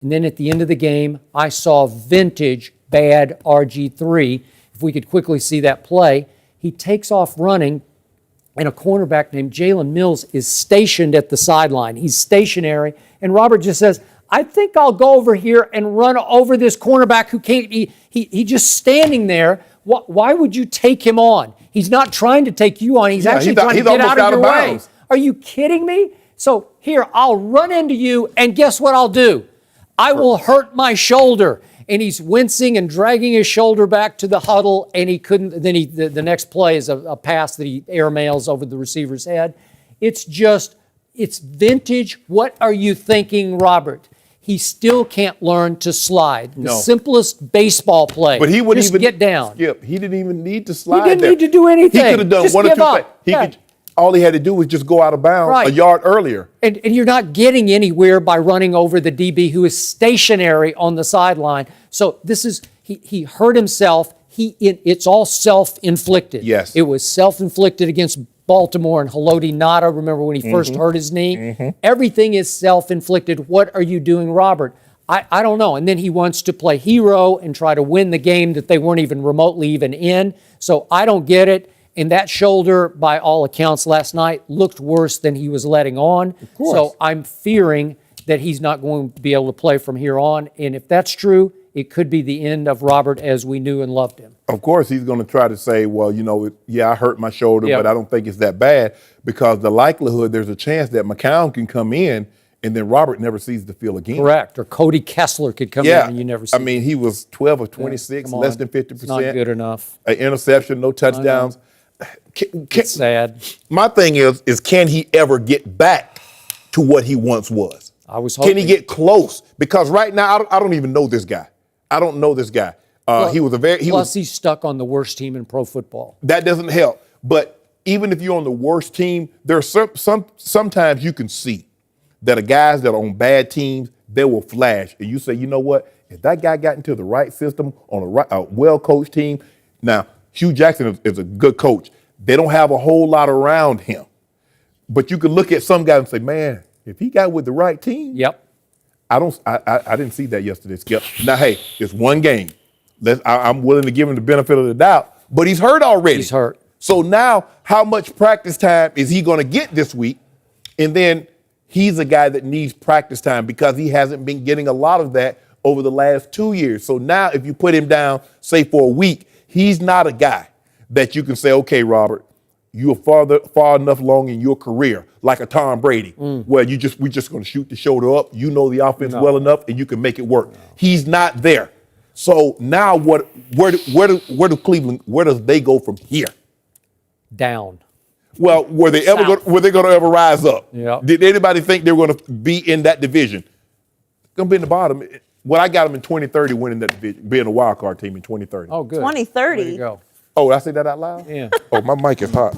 And then at the end of the game, I saw vintage bad RG3. If we could quickly see that play, he takes off running, and a cornerback named Jalen Mills is stationed at the sideline. He's stationary, and Robert just says, I think I'll go over here and run over this cornerback who can't, he just standing there. Why would you take him on? He's not trying to take you on. He's actually trying to get out of your way. Are you kidding me? So here, I'll run into you, and guess what I'll do? I will hurt my shoulder. And he's wincing and dragging his shoulder back to the huddle, and he couldn't. Then the next play is a pass that he airmails over the receiver's head. It's vintage. What are you thinking, Robert? He still can't learn to slide. The simplest baseball play. But he wouldn't even get down. Skip. He didn't even need to slide. He didn't need to do anything. He could have done just one or two things. All he had to do was just go out of bounds a yard earlier. And you're not getting anywhere by running over the DB who is stationary on the sideline. So this is, he hurt himself. It's all self-inflicted. Yes. It was self-inflicted against Baltimore and Haloti Ngata. Remember when he first hurt his knee? Everything is self-inflicted. What are you doing, Robert? I don't know. And then he wants to play hero and try to win the game that they weren't even remotely even in. So I don't get it. And that shoulder, by all accounts last night, looked worse than he was letting on. So I'm fearing that he's not going to be able to play from here on. And if that's true, it could be the end of Robert as we knew and loved him. Of course, he's going to try to say, well, you know, I hurt my shoulder, but I don't think it's that bad, because the likelihood there's a chance that McCown can come in and then Robert never sees the field again. Correct. Or Cody Kessler could come in and you never see him. I mean, he was 12 of 26, less than 50%. It's not good enough. An interception, no touchdowns. It's sad. My thing is, can he ever get back to what he once was? I was hoping. Can he get close? Because right now, I don't even know this guy. I don't know this guy. He's stuck on the worst team in pro football. That doesn't help. But even if you're on the worst team, there's sometimes you can see that the guys that are on bad teams, they will flash. And you say, you know what? If that guy got into the right system on a well-coached team, now, Hugh Jackson is a good coach. They don't have a whole lot around him. But you can look at some guys and say, man, if he got with the right team. Yep. I didn't see that yesterday, Skip. Now, hey, it's one game. I'm willing to give him the benefit of the doubt, but he's hurt already. He's hurt. So now, how much practice time is he going to get this week? And then he's a guy that needs practice time because he hasn't been getting a lot of that over the last 2 years. So now if you put him down, say for a week, he's not a guy that you can say, okay, Robert, you're far enough along in your career, like a Tom Brady, where we're just going to shoot the shoulder up. You know the offense well enough, and you can make it work. He's not there. So now, where does they go from here? Down. Well, were they going to ever rise up? Yep. Did anybody think they were going to be in that division? Going to be in the bottom. Well, I got them in 2030 winning that division, being a wild card team in 2030. Oh, good. 2030. There you go. Oh, did I say that out loud? Yeah. Oh, my mic is hot.